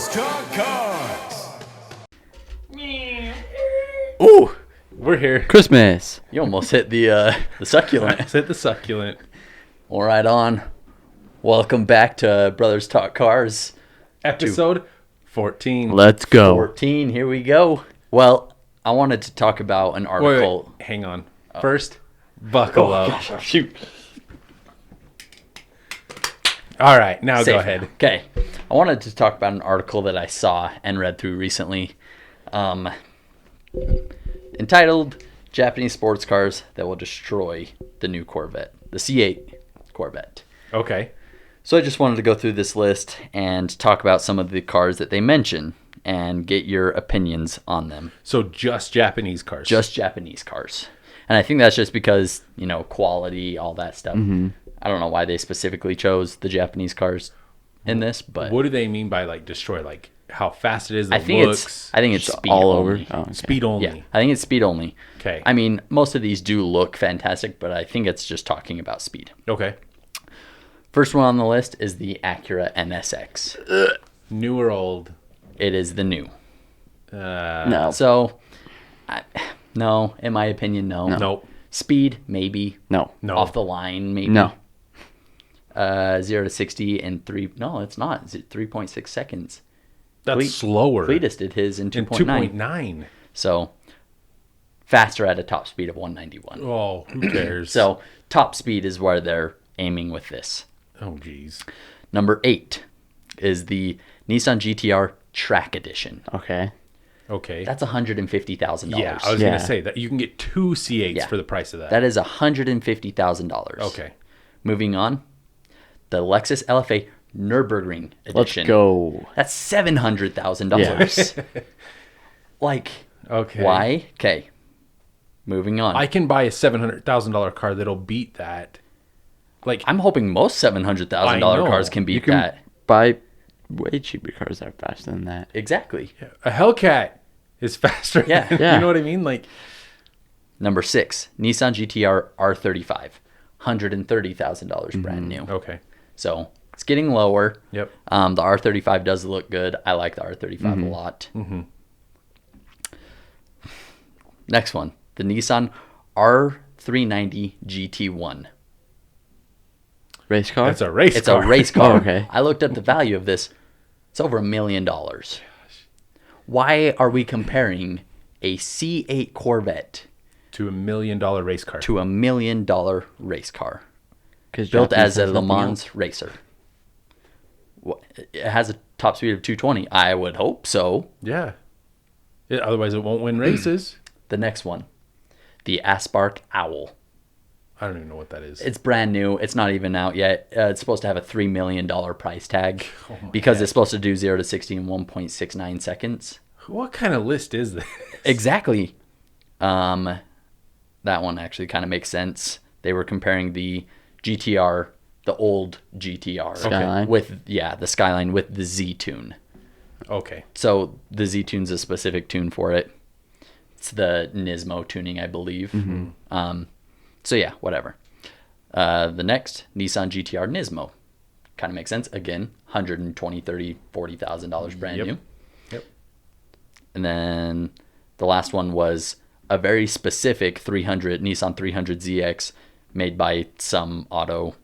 Brothers Talk Cars. Ooh, We're here. Christmas. You almost hit the succulent. Let's hit the succulent. All right, on. Welcome back to Brothers Talk Cars. Episode 14. Let's go. 14, here we go. Well, I wanted to talk about an article. Wait, hang on. First, buckle up. Gosh, shoot. All right, now Safe go now. ahead. Okay. I wanted to talk about an article that I saw and read through recently. Entitled Japanese Sports Cars That Will Destroy the New Corvette, the C8 Corvette. Okay. So I just wanted to go through this list and talk about some of the cars that they mention and get your opinions on them. So just Japanese cars. Just Japanese cars. And I think that's just because, quality, all that stuff. Mm-hmm. I don't know why they specifically chose the Japanese cars in this, but What do they mean by destroy? Like how fast it is, the I think looks, it's speed all only. over. Oh, okay. speed only. Yeah, I think it's speed only. Okay. I mean, most of these do look fantastic, but I think it's just talking about speed. Okay. First one on the list is the Acura NSX. New or old? It is the new. No. So, no, in my opinion, no. Nope. Speed, maybe. No. No. Off the line, maybe. No. 0 to 60 in 3. No, it's not. It's 3.6 seconds. That's Fleet- slower. Cletus did his in In 2.9. 2.9. So, faster at a top speed of 191. Oh, who cares? So, top speed is where they're aiming with this. Oh, geez. Number 8 is the Nissan GTR Track Edition. Okay. Okay. That's $150,000. Yeah, I was Yeah. going to say that you can get two C8s Yeah. for the price of that. That is $150,000. Okay. Moving on, the Lexus LFA Nürburgring Let's Edition. go. That's $700,000. Okay. Why? Okay. Moving on. I can buy a $700,000 car that'll beat that. I'm hoping most $700,000 I know. cars can beat You can that. buy way cheaper cars that are faster than that. Exactly. A Hellcat is faster. Yeah. Yeah. You know what I mean? Number 6, Nissan GTR R35. $130,000 brand new. Okay. So it's getting lower. Yep. The R35 does look good. I like the R35 a lot. Mm-hmm. Next one, the Nissan R390 GT1. Race car? That's a race It's car. a race car. Oh, okay. I looked up the value of this. It's over $1 million. Why are we comparing a C8 Corvette to $1 million race car. to $1 million race car 'Cause built Japanese as a has Le nothing Mans else. racer? It has a top speed of 220. I would hope so. Yeah. Otherwise, it won't win races. The next one, the Aspark Owl. I don't even know what that is. It's brand new. It's not even out yet. It's supposed to have a $3 million price tag Oh my because God. it's supposed to do 0 to 60 in 1.69 seconds. What kind of list is this? Exactly. That one actually kind of makes sense. They were comparing the GTR, the old GTR, Skyline? with the Skyline with the Z tune. Okay. So the Z tune's a specific tune for it. It's the Nismo tuning, I believe. So yeah, whatever. The next, Nissan GTR Nismo. Kind of makes sense. Again, $120,000, $30,000, $40,000 brand Yep. new. Yep. And then the last one was a very specific Nissan 300ZX made by some auto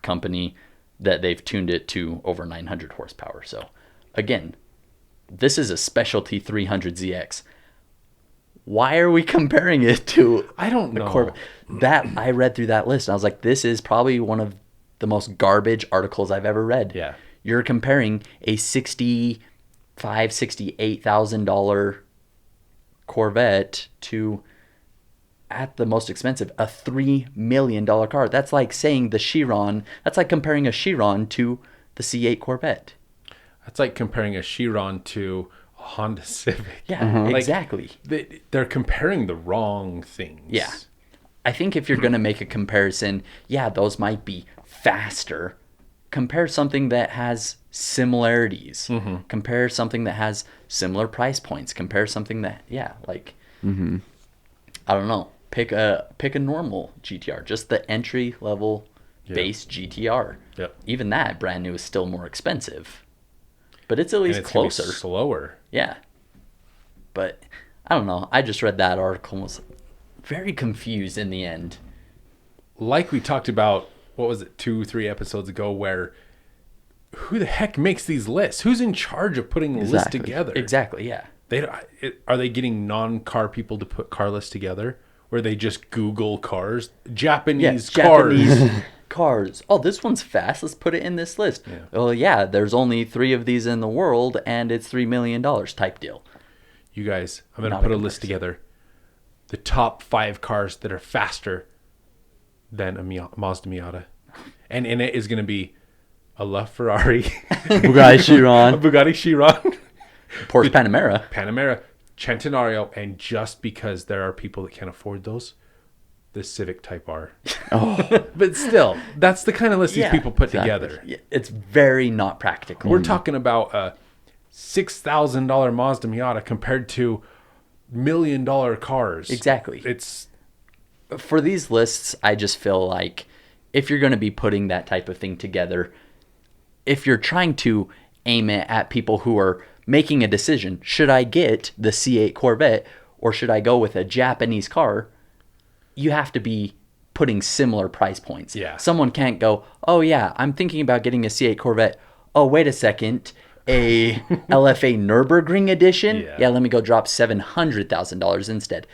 company that they've tuned it to over 900 horsepower. So again, this is a specialty 300ZX. Why are we comparing it to I don't know. Corvette? That I read through that list and I was like, this is probably one of the most garbage articles I've ever read. Yeah. You're comparing a $68,000 Corvette to, at the most expensive, a $3 million car. That's like saying the Chiron. That's like comparing a Chiron to the C8 Corvette. That's like comparing a Chiron to a Honda Civic. Yeah, Like, exactly. They're comparing the wrong things. Yeah. I think if you're going to make a comparison, those might be faster. Compare something that has similarities. Compare something that has similar price points. Compare something that, I don't know. Pick a normal GTR, just the entry level base GTR. Yep. Even that brand new is still more expensive. but it's at and least it's gonna be closer. slower. Yeah. But I don't know. I just read that article and was very confused in the end. Like we talked about, what was it, 2-3 episodes ago, where who the heck makes these lists? Who's in charge of putting lists Exactly. together? Exactly, yeah. Are they getting non-car people to put car lists together? Where they just Google cars? Japanese cars. Japanese cars. Oh, this one's fast. Let's put it in this list. Yeah. Oh, yeah, there's only 3 of these in the world, and it's $3 million type deal. You guys, I'm going to Not put a a list comparison. together. The top 5 cars that are faster than a Mazda Miata. And in it is going to be a LaFerrari, Bugatti a Chiron. Bugatti Chiron, Porsche Panamera. Panamera, Centenario, and just because there are people that can't afford those, the Civic Type R. Oh, But still, that's the kind of list Yeah, these people put exactly. together. Yeah, it's very not practical. We're talking about a $6,000 Mazda Miata compared to $1 million cars. Exactly. It's For these lists, I just feel like if you're going to be putting that type of thing together, if you're trying to aim it at people who are making a decision, should I get the C8 Corvette or should I go with a Japanese car? You have to be putting similar price points. Yeah. Someone can't go, oh yeah, I'm thinking about getting a C8 Corvette. Oh, wait a second. A LFA Nürburgring edition? Yeah. Let me go drop $700,000 instead.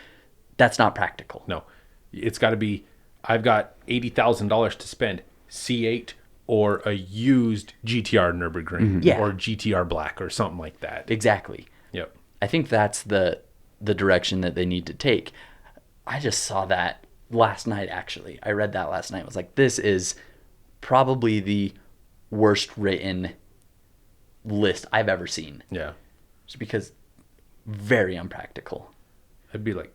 That's not practical. no. It's got to be, I've got $80,000 to spend, C8 or a used GTR Nürburgring Yeah. or GTR Black or something like that. Exactly. Yep. I think that's the direction that they need to take. I just saw that last night, actually. I read that last night. I was like, this is probably the worst written list I've ever seen. Yeah. Just because very unpractical. I'd be like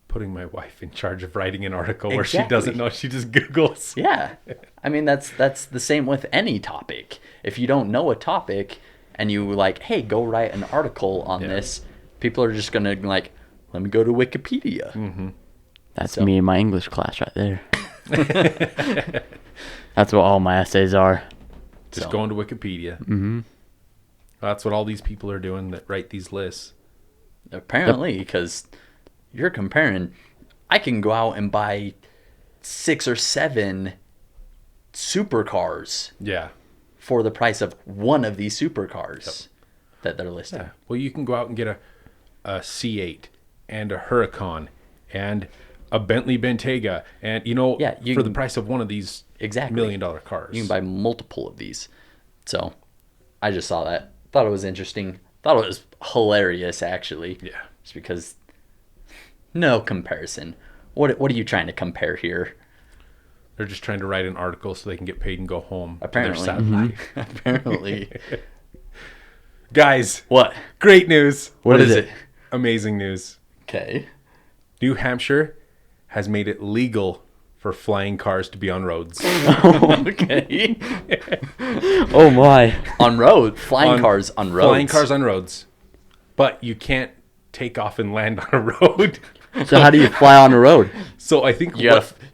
putting my wife in charge of writing an article where she Exactly. doesn't know. She just Googles. Yeah. I mean, that's the same with any topic. If you don't know a topic and you like, hey, go write an article on Yeah. this, people are just going to like, let me go to Wikipedia. Mm-hmm. that's So- me in my English class right there. That's what all my essays are. Just So- going to Wikipedia. Mm-hmm. That's what all these people are doing that write these lists. Apparently, because you're comparing, I can go out and buy 6 or 7 supercars Yeah. for the price of one of these supercars that they're listing. Yeah. Well, you can go out and get a C8 and a Huracan and a Bentley Bentayga and, Yeah, you for the can- price of one of these Exactly. $1 million cars. You can buy multiple of these. So I just saw that. Thought it was interesting. Thought it was hilarious, actually. Yeah. Just because no comparison. What are you trying to compare here? They're just trying to write an article so they can get paid and go home. to their Apparently. sad life. Apparently. Guys, What? great news. What is it? Amazing news. Okay. New Hampshire has made it legal for flying cars to be on roads. Okay. Oh my. On road. Flying On- cars on roads. Flying cars on roads. But you can't take off and land on a road. So how do you fly on the road? So I think You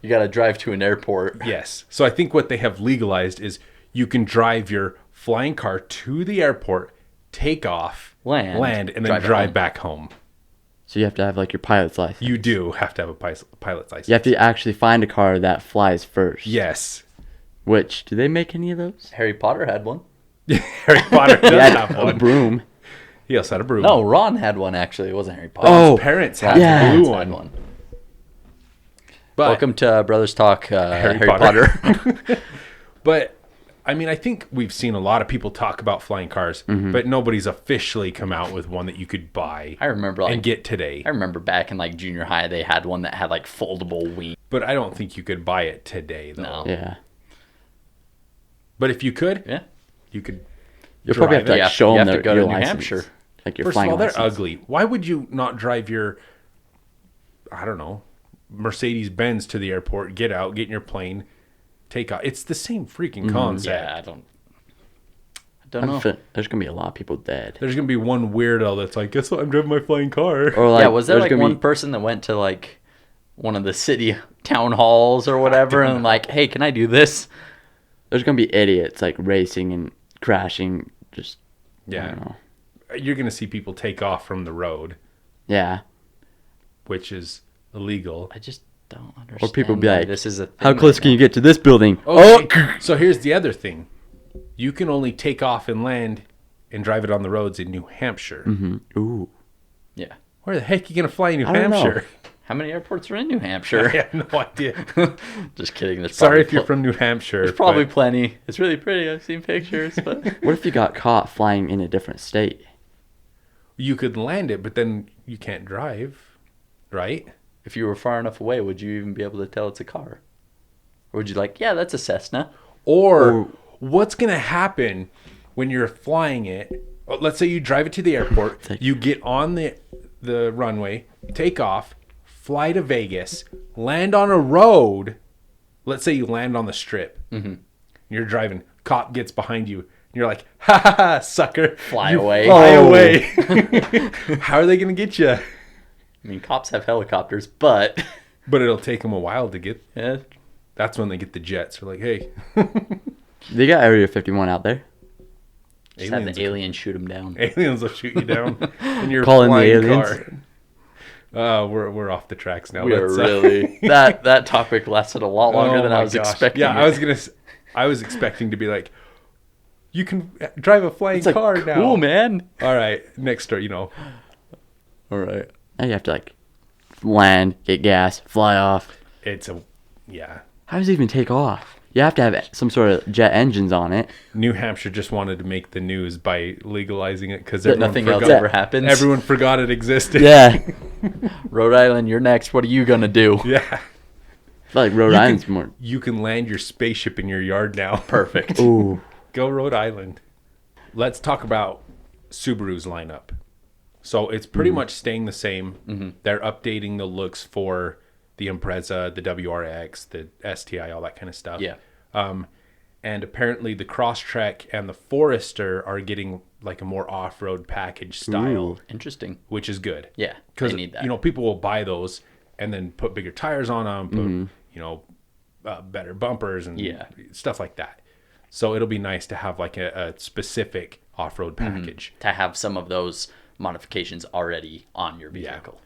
gotta drive to an airport. yes. So I think what they have legalized is you can drive your flying car to the airport, take off, Land, and then drive drive home. back home. So you have to have like your pilot's license. You do have to have a pilot's license. You have to actually find a car that flies first. Yes. Which, do they make any of those? Harry Potter had one. Harry Potter does He had have a one. broom. He also had a broom. No, Ron had one, actually. It wasn't Harry Potter. Oh, His parents had yeah. the blue Had one. one. But, Welcome to Brothers Talk, Harry Potter. Potter. But I mean, I think we've seen a lot of people talk about flying cars, but nobody's officially come out with one that you could buy I remember and get today. I remember back in like junior high, they had one that had like foldable wings. But I don't think you could buy it today, though. No. Yeah. But if you could, Yeah. you could. You'll probably have to drive it. like, Yeah, show you them have to go your to New license. Hampshire. Like your First of flying all, they're license. ugly. Why would you not drive your, I don't know, Mercedes Benz to the airport, get out, get in your plane, take off? It's the same freaking concept. Yeah, I don't know. There's gonna be a lot of people dead. There's gonna be one weirdo that's like, guess what? I'm driving my flying car. Or like, Yeah, was there there's like gonna one be, person that went to like one of the city town halls or whatever and like, hey, can I do this? There's gonna be idiots like racing and crashing just Yeah. don't know. You're going to see people take off from the road, Yeah. which is illegal. I just don't understand. Or people be why like, this is a thing how close right can now. you get to this building? Okay. So here's the other thing. You can only take off and land and drive it on the roads in New Hampshire. Ooh. Yeah. Where the heck are you going to fly in New I don't know. Hampshire? How many airports are in New I Hampshire? have no idea. Just kidding. There's Sorry probably if you're from New Hampshire. There's probably but plenty. It's really pretty. I've seen pictures, but What if you got caught flying in a different state? you could land it, but then you can't drive, right? if you were far enough away, would you even be able to tell it's a car? Or would you like, yeah, that's a Cessna? Or what's going to happen when you're flying it? Let's say you drive it to the airport, you get on the runway, take off, fly to Vegas, land on a road. Let's say you land on the strip. Mm-hmm. You're driving, cop gets behind you. And you're like, ha ha ha, sucker. Fly You away. Fly Oh. away. How are they going to get you? I mean, cops have helicopters, but But it'll take them a while to get. yeah, That's when they get the jets. They're like, hey, They got Area 51 out there. just have the alien shoot them down. aliens will shoot you down in your Call in the flying aliens. car. We're off the tracks now. We are Let's, really that topic lasted a lot longer oh than my I was gosh. expecting. Yeah, it. I was expecting to be like, you can drive a flying It's like, car now. cool, man. All right, next door, All right. Now you have to like land, get gas, fly off. it's yeah. How does it even take off? You have to have some sort of jet engines on it. New Hampshire just wanted to make the news by legalizing it because That nothing else forgot, ever happens. everyone forgot it existed. Yeah. Rhode Island, you're next. What are you gonna do? Yeah. I feel like Rhode Island's more. You can land your spaceship in your yard now. Perfect. Ooh. Go Rhode Island. Let's talk about Subaru's lineup. So it's pretty much staying the same. Mm-hmm. They're updating the looks for the Impreza, the WRX, the STI, all that kind of stuff. Yeah. And apparently the Crosstrek and the Forester are getting like a more off-road package style, Ooh. Interesting. which is good. Yeah, Because, they need that. you know, people will buy those and then put bigger tires on them, put, you know, better bumpers and Yeah. stuff like that. So it'll be nice to have like a specific off-road package. To have some of those modifications already on your vehicle.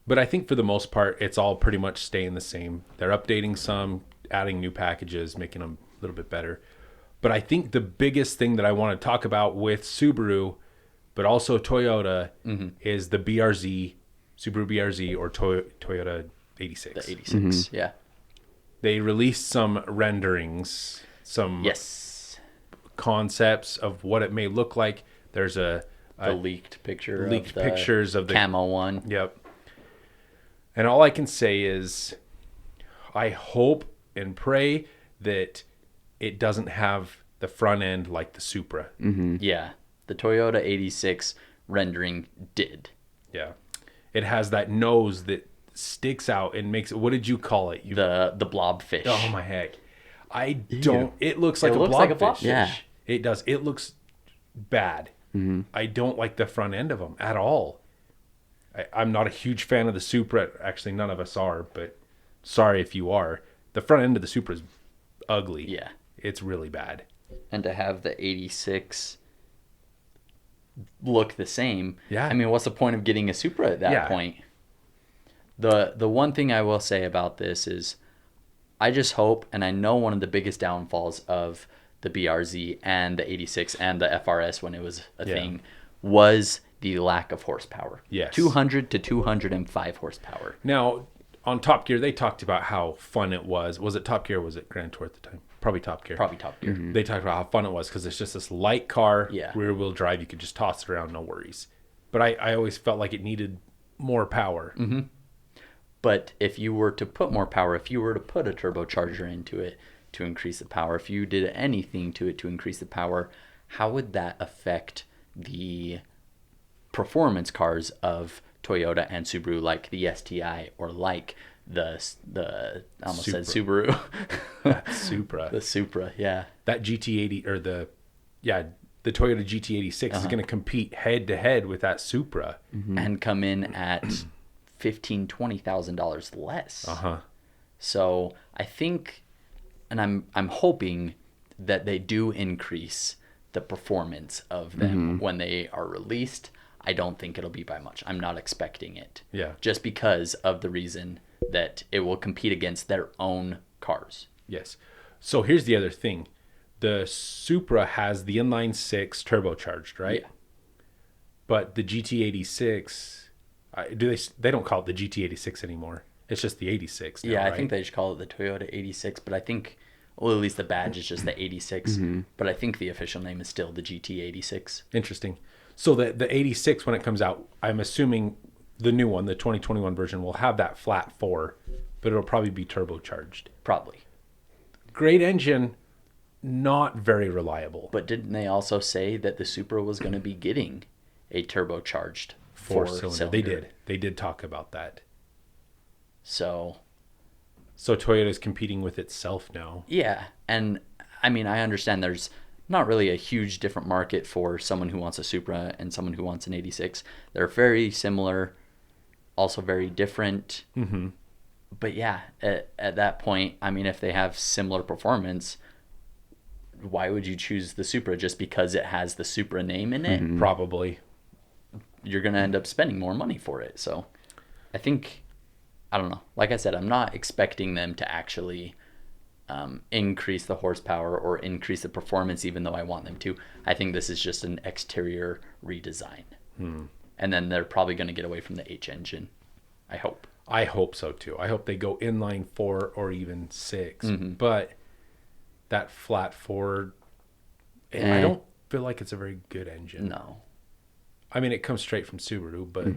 But I think for the most part, it's all pretty much staying the same. They're updating some, adding new packages, making them a little bit better. But I think the biggest thing that I want to talk about with Subaru, but also Toyota, is the BRZ, Subaru BRZ or Toyota 86. The 86. Yeah. They released some renderings, some Yes. concepts of what it may look like. There's The leaked picture. leaked of the pictures of the camo one. Yep. And all I can say is I hope and pray that it doesn't have the front end like the Supra. Yeah. The Toyota 86 rendering did. Yeah. It has that nose that sticks out and makes it, what did you call it? The blobfish. Oh my heck. I don't, it looks like It a looks like a blobfish. blobfish. Yeah. It does. It looks bad. I don't like the front end of them at all. I'm not a huge fan of the Supra. Actually, none of us are, but sorry if you are. The front end of the Supra is ugly. Yeah. It's really bad. And to have the 86 look the same. Yeah. I mean, what's the point of getting a Supra at that point? The one thing I will say about this is I just hope, and I know one of the biggest downfalls of the BRZ and the 86 and the FRS when it was a thing was the lack of horsepower. Yes. 200 to 205 horsepower. Now, on Top Gear, they talked about how fun it was. Was it Top Gear or was it Grand Tour at the time? Probably Top Gear. Probably Top Gear. They talked about how fun it was because it's just this light car, Yeah. rear wheel drive. You could just toss it around, no worries. But I always felt like it needed more power. But if you were to put more power, if you were to put a turbocharger into it to increase the power, if you did anything to it to increase the power, how would that affect the performance cars of Toyota and Subaru, like the STI or like the I almost said Subaru, Supra. the Supra, yeah. That GT80 or the Toyota GT86 is going to compete head to head with that Supra. And come in at $15,000-$20,000 less. Uh-huh. So I think, and I'm hoping that they do increase the performance of them when they are released, I don't think it'll be by much. I'm not expecting it. Yeah. Just because of the reason that it will compete against their own cars. Yes. So here's the other thing. The Supra has the inline 6 turbocharged, right? Yeah. But the GT86, they don't call it the GT86 anymore. It's just the 86 now, Yeah, I right? think they just call it the Toyota 86, but I think, well, at least the badge is just the 86. But I think the official name is still the GT86. Interesting. So the 86, when it comes out, I'm assuming the new one, the 2021 version, will have that flat 4, but it'll probably be turbocharged. Probably. Great engine, not very reliable. But didn't they also say that the Supra was going to be getting a turbocharged 4-cylinder? They did talk about that. So Toyota's competing with itself now. yeah, and I mean, I understand there's not really a huge different market for someone who wants a Supra and someone who wants an 86. They're very similar, also very different. Mm-hmm. But yeah, at that point, I mean, if they have similar performance, why would you choose the Supra just because it has the Supra name in it? Probably. You're going to end up spending more money for it. So I think, I don't know. Like I said, I'm not expecting them to actually increase the horsepower or increase the performance, even though I want them to. I think this is just an exterior redesign. And then they're probably going to get away from the H engine. I hope. I hope so too. I hope they go inline 4 or even 6. But that flat 4, I don't feel like it's a very good engine. No. I mean, it comes straight from Subaru, but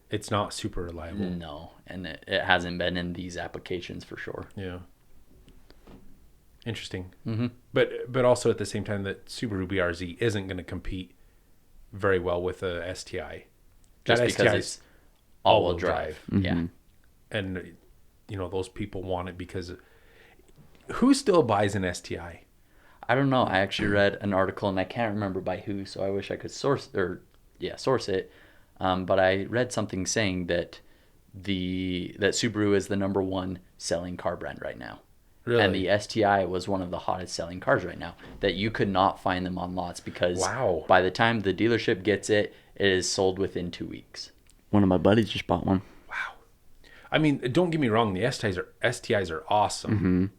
it's not super reliable. No. And it hasn't been in these applications for sure. Yeah. Interesting. But also at the same time, that Subaru BRZ isn't going to compete very well with a STI. Just That because STI it's all-wheel drive. Yeah. And, those people want it because who still buys an STI? I don't know. I actually read an article, and I can't remember by who, so I wish I could source it. But I read something saying that that Subaru is the number one selling car brand right now. Really? And the STI was one of the hottest selling cars right now. That you could not find them on lots because by the time the dealership gets it, it is sold within 2 weeks. One of my buddies just bought one. Wow. I mean, don't get me wrong. The STIs are awesome.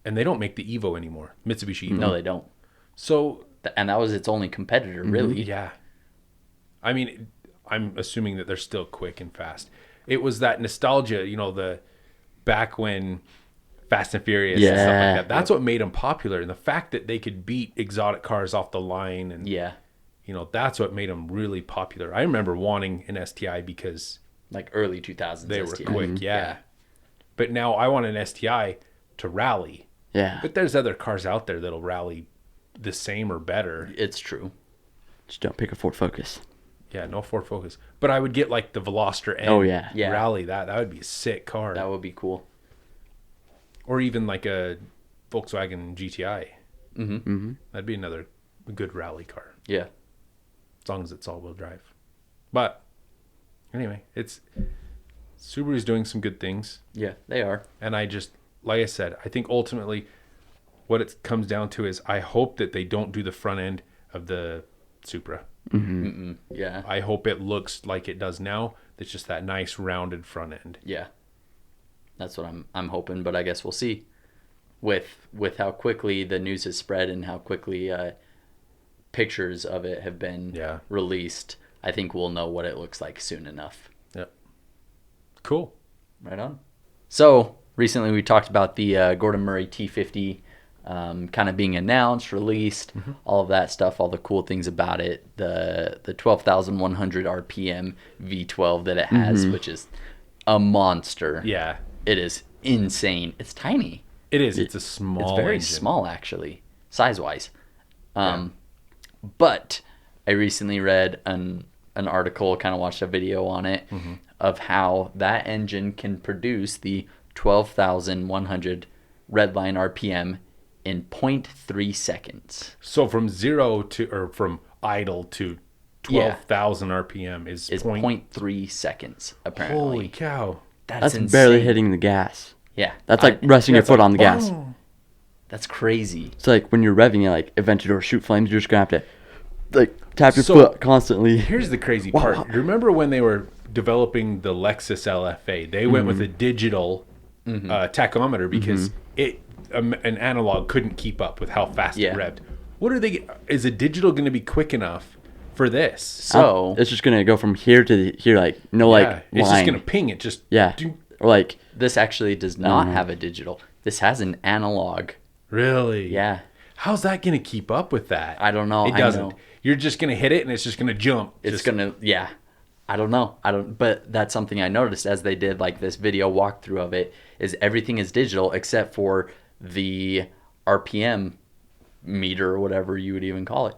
And they don't make the Evo anymore. Mitsubishi Evo. No, they don't. So, And that was its only competitor, really. yeah. I mean, I'm assuming that they're still quick and fast. It was that nostalgia, the back when Fast and Furious and stuff like that. That's what made them popular. And the fact that they could beat exotic cars off the line and that's what made them really popular. I remember wanting an STI because like early 2000s they STI. were quick, yeah. But now I want an STI to rally. Yeah. But there's other cars out there that'll rally the same or better. It's true. Just don't pick a Ford Focus. Yeah, no Ford Focus. But I would get like the Veloster N. Oh, yeah. Rally that. That would be a sick car. That would be cool. Or even like a Volkswagen GTI. That'd be another good rally car. Yeah. As long as it's all-wheel drive. But anyway, Subaru's doing some good things. Yeah, they are. And like I said, I think ultimately what it comes down to is I hope that they don't do the front end of the Supra. Yeah. I hope it looks like it does now. It's just that nice rounded front end. Yeah. That's what I'm hoping, but I guess we'll see with how quickly the news has spread and how quickly pictures of it have been released. I think we'll know what it looks like soon enough. Yep. Cool. Right on. So recently we talked about the Gordon Murray T50 kind of being announced, released, all of that stuff, all the cool things about it, the 12,100 RPM V12 that it has, which is a monster. Yeah. It is insane. It's tiny. It is. It's a small It's very engine. small, actually, size-wise. But I recently read an article, kind of watched a video on it, of how that engine can produce the 12,100 redline RPM in 0.3 seconds. So from from idle to 12,000 RPM is 0.3 seconds, apparently. Holy cow. That's insane. barely hitting the gas. Yeah. That's like resting your foot on the gas. That's crazy. It's like when you're revving it, like eventually or shoot flames, you're just gonna have to like tap your So, foot constantly. Here's the crazy part. Remember when they were developing the Lexus LFA? They went with a digital tachometer because an analog couldn't keep up with how fast Yeah. it revved. What are they? Is a digital going to be quick enough for this? So It's just gonna go from here to here, like no Yeah, like it's just line. going to ping it. Just Yeah, or like this actually does not have a digital. This has an analog. Really? Yeah. How's that going to keep up with that? I don't know. It I doesn't. know. You're just going to hit it and it's just going to jump. It's gonna, yeah. I don't know. But that's something I noticed as they did like this video walkthrough of it. Is everything is digital except for the RPM meter or whatever you would even call it.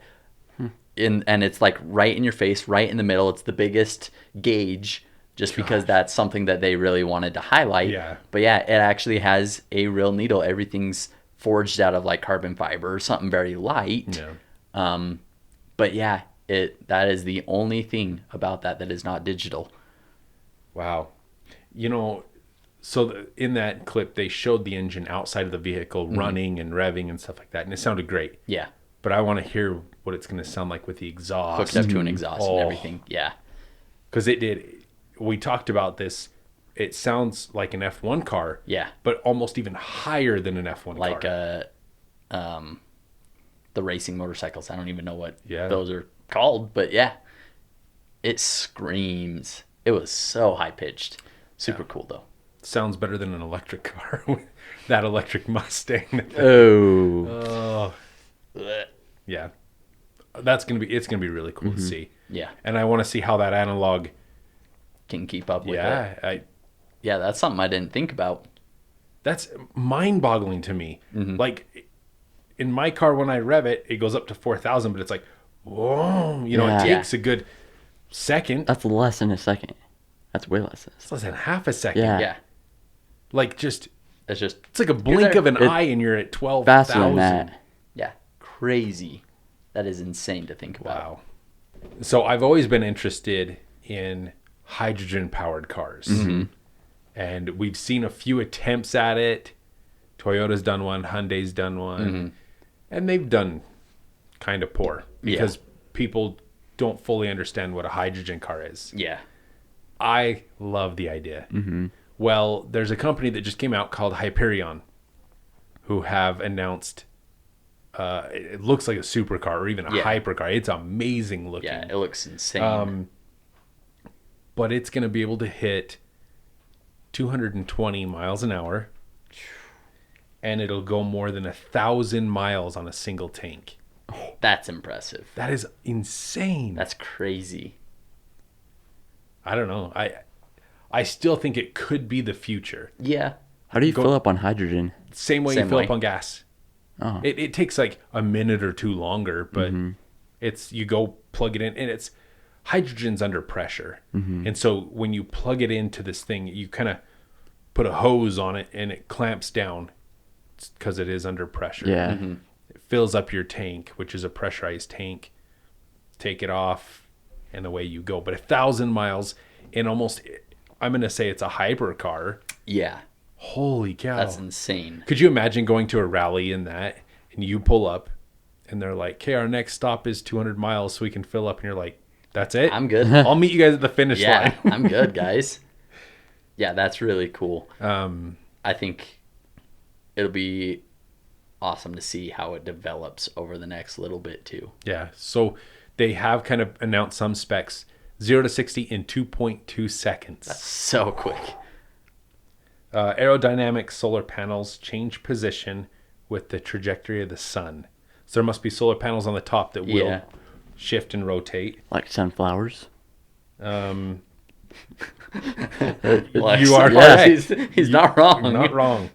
And it's like right in your face, right in the middle. It's the biggest gauge, just because that's something that they really wanted to highlight. Yeah. But yeah, it actually has a real needle. Everything's forged out of like carbon fiber, something very light. Yeah. But yeah, that is the only thing about that is not digital. Wow. You know, so in that clip, they showed the engine outside of the vehicle running and revving and stuff like that. And it sounded great. Yeah. But I want to hear what it's going to sound like with the exhaust. Hooked up to an exhaust and everything. Yeah. Because it did. We talked about this. It sounds like an F1 car. Yeah. But almost even higher than an F1 Like car. the racing motorcycles. I don't even know what Yeah. those are called, but yeah. It screams. It was so high pitched. Super cool though. Sounds better than an electric car. That electric Mustang. oh, Yeah. It's going to be really cool to see. Yeah. And I want to see how that analog. Can keep up with it. Yeah. Yeah, that's something I didn't think about. That's mind-boggling to me. Like in my car, when I rev it, it goes up to 4,000, but it's like, whoa, Yeah. it takes a good second. that's less than a second. That's way less than a It's second. less than half a second. Yeah. Yeah. Like it's It's just like a blink there. of an eye, and you're at 12,000. Faster than that. yeah, crazy. That is insane to think about. Wow. So I've always been interested in hydrogen-powered cars, and we've seen a few attempts at it. Toyota's done one, Hyundai's done one, and they've done kind of poor because people don't fully understand what a hydrogen car is. Yeah. I love the idea. Well, there's a company that just came out called Hyperion, who have announced it looks like a supercar or even a hypercar. It's amazing looking. Yeah, it looks insane. But it's going to be able to hit 220 miles an hour, and it'll go more than 1,000 miles on a single tank. That's impressive. That is insane. That's crazy. I don't know. I still think it could be the future. Yeah. How do you fill up on hydrogen? Same way Same you fill way. up on gas. Oh. It takes like a minute or two longer, but it's you go plug it in, and it's hydrogen's under pressure. And so when you plug it into this thing, you kind of put a hose on it, and it clamps down because it is under pressure. Yeah. It fills up your tank, which is a pressurized tank. Take it off, and away you go. But 1,000 miles in almost, I'm going to say it's a hypercar. Yeah. Holy cow. That's insane. Could you imagine going to a rally in that, and you pull up, and they're like, okay, our next stop is 200 miles so we can fill up. And you're like, that's it? I'm good. I'll meet you guys at the finish Yeah, line. I'm good, guys. Yeah, that's really cool. I think it'll be awesome to see how it develops over the next little bit too. Yeah. So they have kind of announced some specs, 0 to 60 in 2.2 seconds. So quick. Aerodynamic solar panels change position with the trajectory of the sun. So there must be solar panels on the top that will Yeah. shift and rotate. Like sunflowers. Um, Lex, You are yes, correct. he's not wrong. You're not wrong.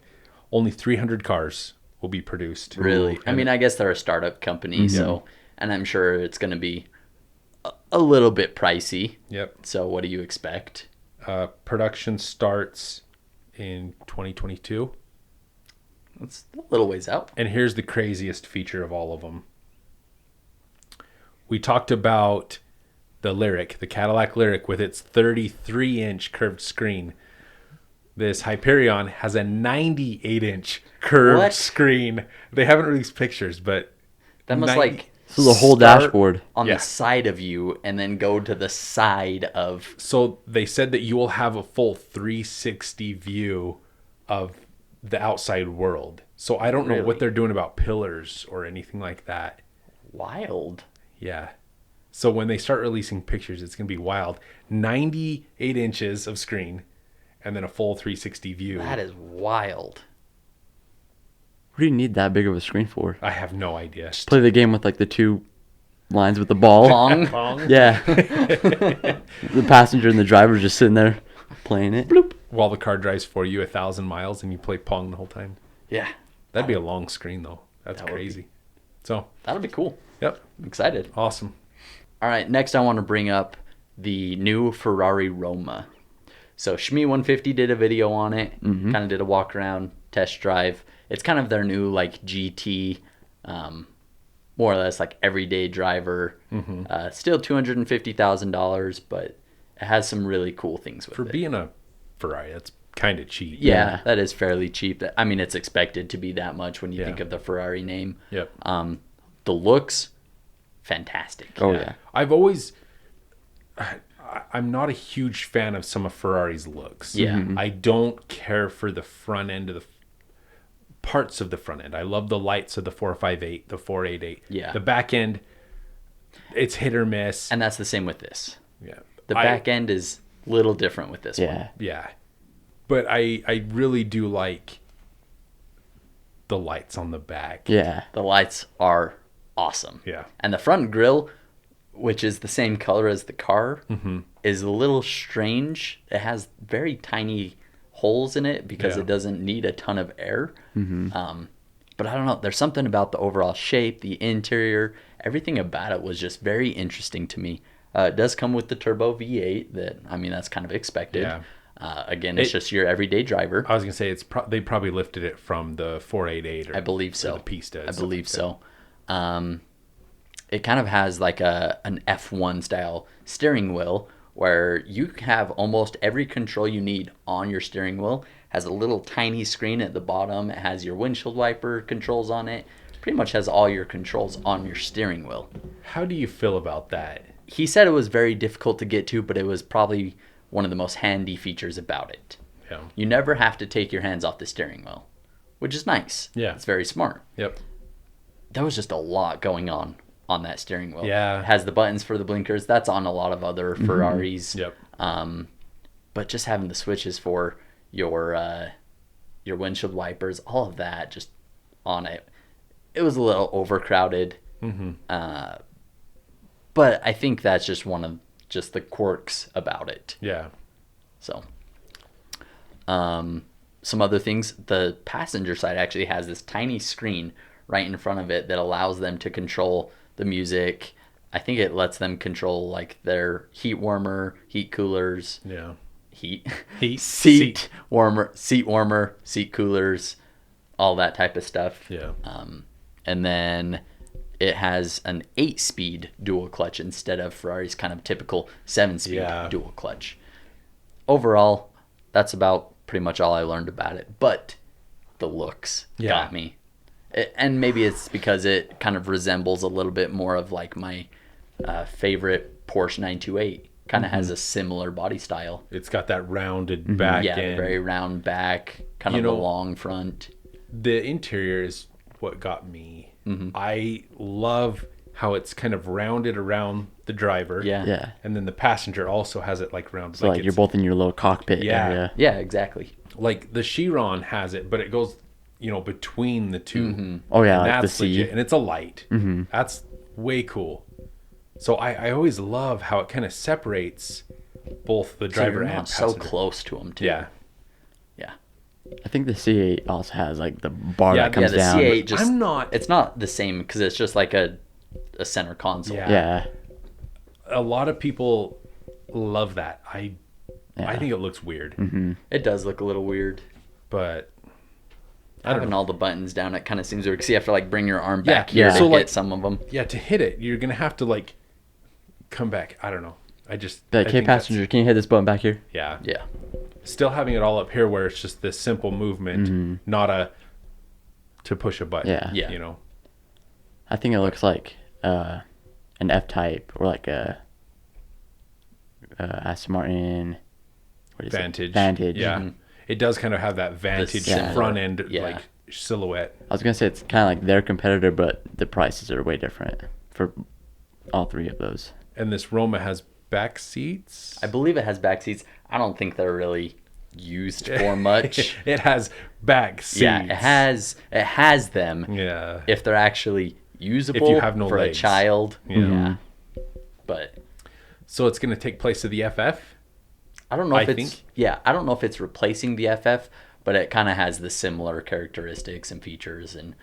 Only 300 cars will be produced. Really? I mean, I guess they're a startup company, so, and I'm sure it's going to be a little bit pricey. Yep. So what do you expect? Production starts in 2022. It's a little ways out. And here's the craziest feature of all of them. We talked about the Lyric, the Cadillac Lyric with its 33-inch curved screen. this Hyperion has a 98-inch curved What? screen. They haven't released pictures, but That must 90 like So the whole start dashboard. on Yeah. the side of you and then go to the side of. So they said that you will have a full 360 view of the outside world. So I don't know Really? what they're doing about pillars or anything like that. Wild. Yeah. So when they start releasing pictures, it's going to be wild. 98 inches of screen and then a full 360 view. That is wild. What do you need that big of a screen for? I have no idea. Play the game with like the 2 lines with the ball. Pong. Pong. Yeah. The passenger and the driver just sitting there playing it. Bloop. While the car drives for you 1,000 miles and you play Pong the whole time. Yeah. That'd be a long screen though. That's That would be. crazy. So, That'll be cool. yep. I'm excited. Awesome. All right, next I want to bring up the new Ferrari Roma. So Shmee150 did a video on it, kind of did a walk around test drive. It's kind of their new like GT, more or less like everyday driver. Still $250,000, but it has some really cool things with For it. being a Ferrari, that's kind of cheap. Yeah, that is fairly cheap. I mean, it's expected to be that much when you Yeah. think of the Ferrari name. Yep. The looks, fantastic. Oh, yeah. I've always I'm not a huge fan of some of Ferrari's looks. Yeah. I don't care for the front end of the parts of the front end. I love the lights of the 458, the 488. Yeah. The back end, it's hit or miss. And that's the same with this. Yeah. The back end is a little different with this Yeah. one. Yeah. But I really do like the lights on the back. Yeah. The lights are awesome. Yeah. And the front grille, which is the same color as the car, Mm-hmm. is a little strange. It has very tiny holes in it because Yeah. it doesn't need a ton of air. But I don't know. There's something about the overall shape, the interior, everything about it was just very interesting to me. It does come with the turbo V8 that, I mean, that's kind of expected. Yeah. Again, it's just your everyday driver. I was gonna say they probably lifted it from the 488 or I believe so. or the Pista. I believe so. It kind of has like an F1 style steering wheel where you have almost every control you need on your steering wheel. Has a little tiny screen at the bottom. It has your windshield wiper controls on it. Pretty much has all your controls on your steering wheel. How do you feel about that? He said it was very difficult to get to, but it was probably one of the most handy features about it. Yeah. You never have to take your hands off the steering wheel, which is nice. Yeah. It's very smart. Yep. There was just a lot going on that steering wheel. Yeah. It has the buttons for the blinkers. That's on a lot of other Ferraris. Yep. But just having the switches for your windshield wipers, all of that just on it. It was a little overcrowded. But I think that's just one of just the quirks about it. Yeah. So, some other things. The passenger side actually has this tiny screen right in front of it that allows them to control the music. I think it lets them control like their heat warmer, heat coolers, Yeah. heat Seat. warmer, seat coolers, all that type of stuff. Yeah. And then it has an 8-speed dual clutch instead of Ferrari's kind of typical 7-speed Yeah. dual clutch. Overall, that's about pretty much all I learned about it. But the looks got me. And maybe it's because it kind of resembles a little bit more of like my favorite Porsche 928. Kind of has a similar body style. It's got that rounded back Yeah, end. very round back, kind of a long front. The interior is what got me. Mm-hmm. I love how it's kind of rounded around the driver. Yeah. Yeah. And then the passenger also has it like rounded. So like you're both in your little cockpit Yeah. area. Yeah, exactly. like the Chiron has it, but it goes, between the two. Oh yeah, And like the that's C. legit, and it's a light. That's way cool. So I always love how it kind of separates both the So driver you're and not so passenger. close to them too. Yeah. Yeah. I think the C8 also has like the bar Yeah, that comes the down. C8 just I'm not- It's not the same because it's just like a center console. Yeah. Yeah. A lot of people love that. I Yeah. think it looks weird, It does look a little weird. but I don't Having know. all the buttons down, it kind of seems weird because you have to like bring your arm Yeah, back here yeah. to So, hit like- some of them. Yeah, to hit it, you're gonna have to like come back. I don't know. I just Like, I hey think that's- passenger, can you hit this button back here? Yeah. Yeah. still having it all up here where it's just this simple movement, not to push a button. Yeah. You know. I think it looks like an F-Type or like a Aston Martin. What is Vantage. it? Vantage. Yeah. It does kind of have that Vantage similar- front end yeah. like silhouette. I was gonna say it's kind of like their competitor, but the prices are way different for all three of those. And this Roma has back seats. I believe it has back seats. I don't think they're really used for much. It has back seats. Yeah, it has them. Yeah. If they're actually usable If you have no for legs. a child. Yeah. But So it's going to take place of the FF. I don't know if I it's think. I don't know if it's replacing the FF, but it kind of has the similar characteristics and features and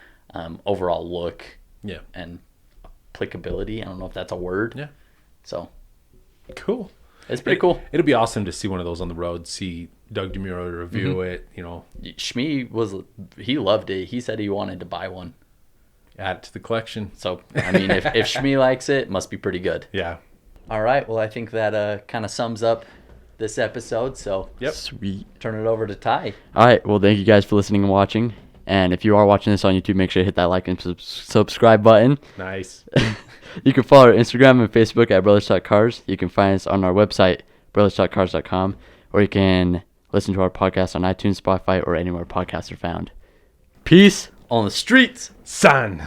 overall look Yeah. and applicability. I don't know if that's a word. Yeah. So Cool. it's pretty cool. It'll be awesome to see one of those on the road. See Doug DeMuro review it. You know, Shmee he loved it. He said he wanted to buy one. add it to the collection. So I mean, if Shmee likes it, it must be pretty good. Yeah. All right. Well, I think that kind of sums up this episode. So Yep. Sweet. turn it over to Ty. All right. Well, thank you guys for listening and watching. And if you are watching this on YouTube, make sure to hit that like and subscribe button. Nice. You can follow our Instagram and Facebook at brothers.cars. You can find us on our website, brothers.cars.com, or you can listen to our podcast on iTunes, Spotify, or anywhere podcasts are found. Peace. On the streets. Son.